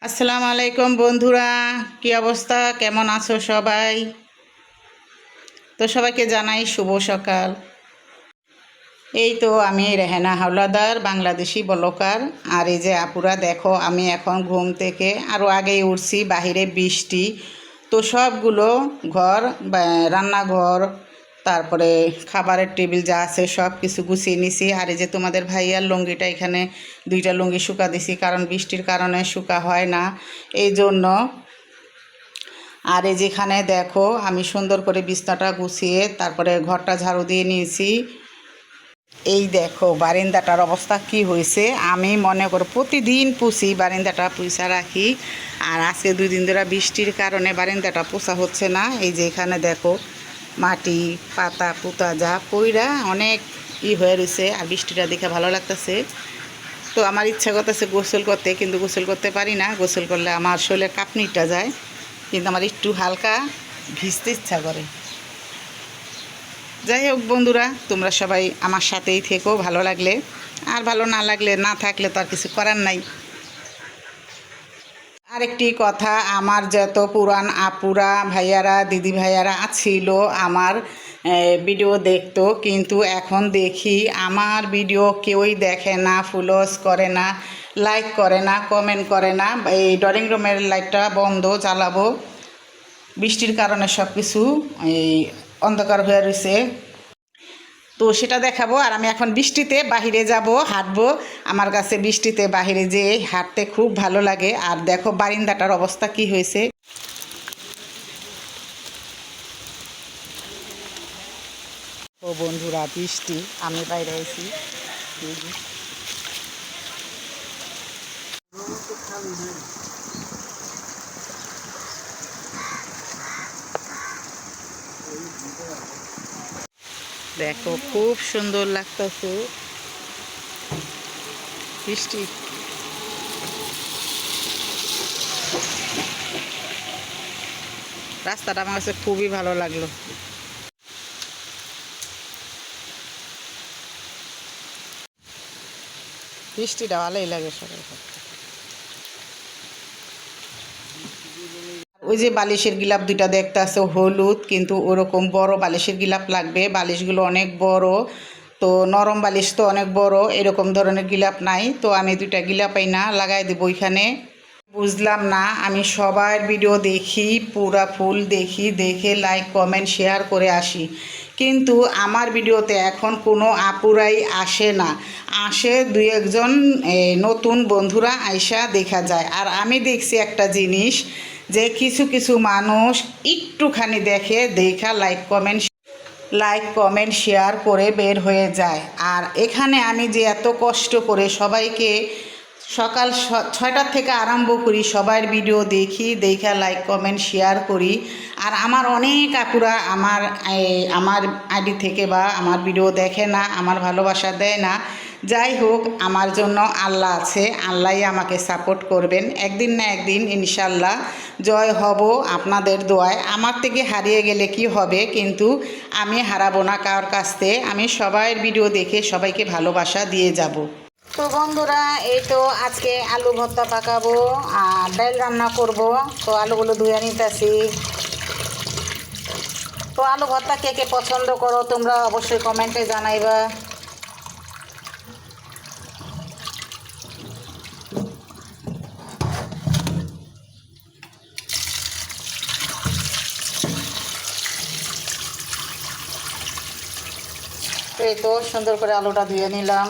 আসসালামু আলাইকুম বন্ধুরা, কি অবস্থা, কেমন আছো সবাই? তো সবাইকে জানাই শুভ সকাল। এই তো আমি রেহেনা হাওলাদার, বাংলাদেশি ব্লগার। আর এই যে আপুরা দেখো, আমি এখন ঘুম থেকে আরও আগেই উঠছি, বাহিরে বৃষ্টি। তো সবগুলো ঘর, রান্নাঘর, তারপরে খাবারের টেবিল যা আছে সব কিছু গুছিয়ে নিছি। আর এই যে তোমাদের ভাইয়ার লুঙ্গিটা এখানে দুইটা লুঙ্গি শুকা দিছি, কারণ বৃষ্টির কারণে শুকা হয় না, এই জন্য। আর এই যেখানে দেখো আমি সুন্দর করে বিছনাটা গুছিয়ে তারপরে ঘরটা ঝাড়ু দিয়ে নিয়েছি। এই দেখো বারিন্দাটার অবস্থা কি হয়েছে। আমি মনে করো প্রতিদিন পুষি, বারিন্দাটা পুষা রাখি। আর আজকে 2 দিন ধরে বৃষ্টির কারণে বারিন্দাটা পোছা হচ্ছে না। এই যে এখানে দেখো মাটি পাতা পুতা যা পইরা অনেক হয়ে রয়েছে। আর বৃষ্টিটা দেখে ভালো লাগতেছে। তো আমার ইচ্ছা করতেছে গোসল করতে, কিন্তু গোসল করতে পারি না। গোসল করলে আমার শরীরে কাঁপনিটা যায়, কিন্তু আমার একটু হালকা ভিজতে ইচ্ছা করে। যাই হোক বন্ধুরা, তোমরা সবাই আমার সাথেই থেকো, ভালো লাগলে। আর ভালো না লাগলে না থাকলে তো আর কিছু করার নাই। আরেকটি কথা, আমার যত পুরান আপুরা ভাইয়ারা দিদি ভাইয়ারা ছিল আমার ভিডিও দেখতো, কিন্তু এখন দেখি আমার ভিডিও কেউই দেখে না, ফলোস করে না, লাইক করে না, কমেন্ট করে না। এই ড্রয়িং রুমের লাইটটা বন্ধ, জ্বালাবো, বৃষ্টির কারণে সব কিছু এই অন্ধকার হয়ে রয়েছে। তো সেটা দেখাবো। আর আমি এখন বৃষ্টিতে বাহিরে যাব, হাঁটবো। আমার কাছে বৃষ্টিতে বাহিরে যেয়ে হাঁটতে খুব ভালো লাগে। আর দেখো বারিন্দাটার অবস্থা কি হয়েছে। ও বন্ধুরা, বৃষ্টি, আমি বাইরে আছি। দেখো খুব সুন্দর লাগতেছে বৃষ্টি। রাস্তাটা আমার কাছে খুবই ভালো লাগলো। বৃষ্টিটা ভালোই লাগে সবাই। ওই যে বালিশের গিলাপ দুইটা দেখতে আছে হলুদ, কিন্তু ওরকম বড় বালিশের গিলাপ লাগবে। বালিশগুলো অনেক বড়, তো নরম বালিশ তো অনেক বড়, এরকম ধরনের গিলাপ নাই। তো আমি দুইটা গিলাপই না লাগাই দেবো ওইখানে। বুঝলাম না, আমি সবার ভিডিও দেখি, পুরা ফুল দেখি, দেখে লাইক কমেন্ট শেয়ার করে আসি, কিন্তু আমার ভিডিওতে এখন কোনো আপুরাই আসে না। আসে 2-1 জন নতুন বন্ধুরা আইসা দেখা যায়। আর আমি দেখছি একটা জিনিস, যে কিছু কিছু মানুষ একটুখানি দেখে দেখা লাইক কমেন্ট শেয়ার করে বের হয়ে যায়। আর এখানে আমি যে এত কষ্ট করে সবাইকে সকাল 6টার থেকে আরম্ভ করি, সবার ভিডিও দেখি, দেখা লাইক কমেন্ট শেয়ার করি। আর আমার অনেক আপুরা আমার আইডি থেকে বা আমার ভিডিও দেখে না, আমার ভালোবাসা দেয় না। যাই হোক, আমার জন্য আল্লাহ আছে, আল্লাহই আমাকে সাপোর্ট করবেন। একদিন না একদিন ইনশাল্লাহ জয় হব আপনাদের দোয়ায়। আমার থেকে হারিয়ে গেলে কি হবে, কিন্তু আমি হারাবো না কারোর কাছ থেকে। আমি সবার ভিডিও দেখে সবাইকে ভালোবাসা দিয়ে যাব। তো বন্ধুরা, এই তো আজকে আলু ভর্তা পাকাবো আর ডাল রান্না করব। তো আলুগুলো ধুয়ে নিতেছি। তো আলু ভর্তা কে কে পছন্দ করো তোমরা অবশ্যই কমেন্টে জানাইবা। তো এই তো সুন্দর করে আলুটা ধুয়ে নিলাম।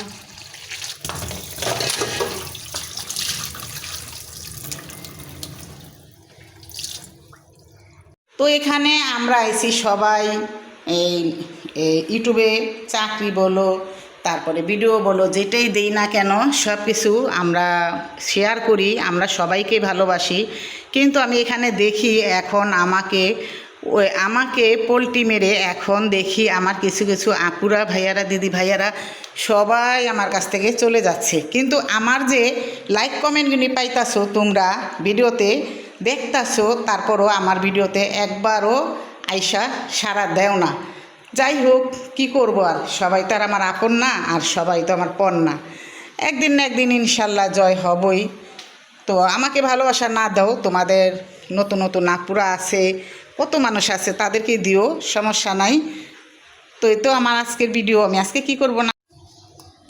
তো এখানে আমরা আইছি সবাই এই ইউটিউবে চাকরি বলো, তারপরে ভিডিও বলো, যেটাই দেই না কেন সব কিছু আমরা শেয়ার করি, আমরা সবাইকে ভালোবাসি। কিন্তু আমি এখানে দেখি এখন আমাকে পোল্টি মেরে এখন দেখি আমার কিছু কিছু আপুরা ভাইয়ারা দিদি ভাইয়ারা সবাই আমার কাছ থেকে চলে যাচ্ছে। কিন্তু আমার যে লাইক কমেন্টগুলি পাইতাছো তোমরা ভিডিওতে দেখতাছো, তারপরও আমার ভিডিওতে একবারও আইসা সাড়া দেও না। যাই হোক, কি করব, আর সবাই তো আর আমার আপন না, আর সবাই তো আমার পণ না। একদিন না একদিন ইনশাল্লাহ জয় হবই। তো আমাকে ভালোবাসা না দাও, তোমাদের নতুন নতুন আপুরা আছে, কত মানুষ আছে, তাদেরকে দিও, সমস্যা নাই। তো এই তো আমার আজকের ভিডিও। আমি আজকে কি করব না,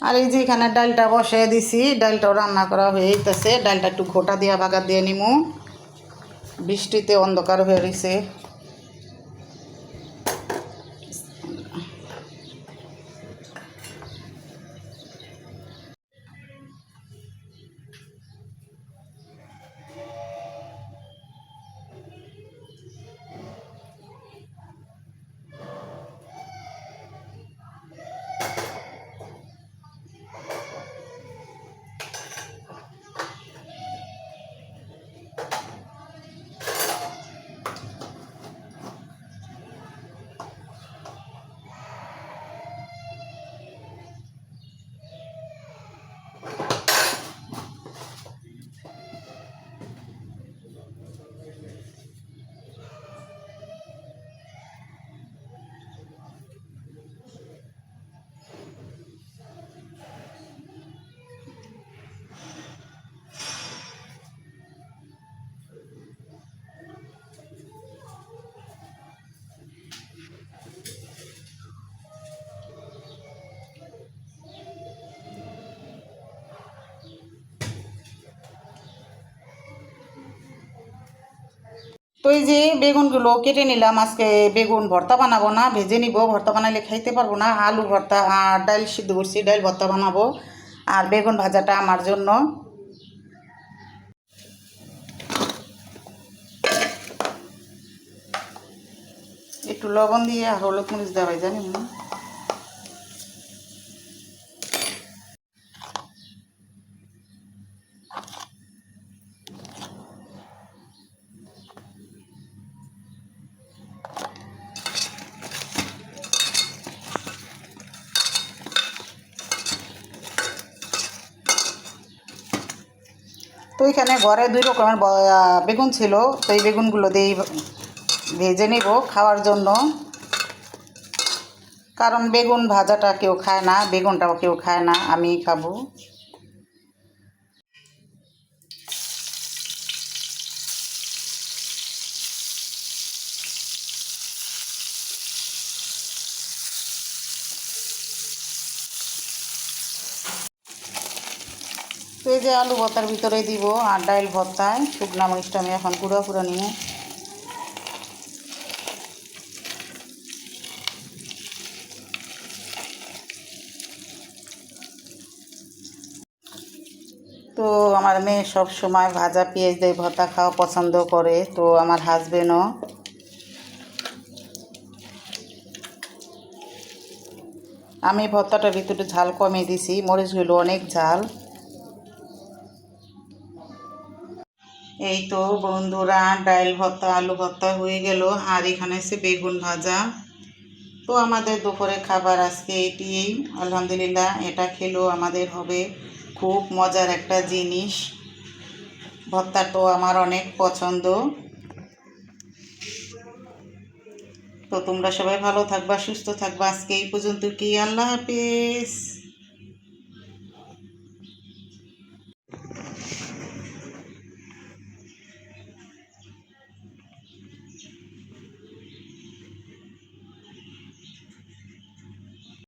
আর এই যে এখানে ডালটা বসিয়ে দিছি, ডালটাও রান্না করা হয়ে যেতেছে। ডালটা একটু ঘোটা দিয়া বাগার দিয়ে নিমু, বৃষ্টিতে অন্ধকার হয়ে রয়েছে। তো এই যে বেগুনগুলো কেটে নিলাম। আজকে বেগুন ভর্তা বানাবো না, ভেজে নিব। ভর্তা বানাইলে খাইতে পারবো না। আলু ভর্তা আর ডাল সিদ্ধ করছি, ডাল ভর্তা বানাবো। আর বেগুন ভাজাটা আমার জন্য। একটু লবণ দিয়ে আর হলুদ মরিচ দেওয়াই জানি না। তো এখানে ঘরে 2 রকমের বেগুন ছিল, তো এই বেগুনগুলো দিয়ে ভেজে নেব খাওয়ার জন্য। কারণ বেগুন ভাজাটা কেউ খায় না, বেগুনটাও কেউ খায় না, আমিই খাবো। তো এই যে আলু ভর্তার ভিতরে দিব, আর ডাল ভর্তায় শুকনা মরিচটা আমি এখন গুঁড়ো নিব। তো আমার মেয়ে সব সময় ভাজা পেঁয়াজ দিয়ে ভর্তা খাওয়া পছন্দ করে, তো আমার হাজবেন্ডও। আমি ভর্তাটার ভিতরে ঝাল কমিয়ে দিছি, মরিচগুলো অনেক ঝাল। এই তো বন্ধুরা, ডাল ভর্তা আলু ভর্তা হয়ে গেল, আর এখানে আছে বেগুন ভাজা। তো আমাদের দুপুরে খাবার আজকে এটিই। আলহামদুলিল্লাহ, এটা খেলেও আমাদের হবে খুব মজার একটা জিনিস। ভর্তা তো আমার অনেক পছন্দ। তো তোমরা সবাই ভালো থাকবা, সুস্থ থাকবা। আজকে এই পর্যন্ত কি, আল্লাহ হাফেজ।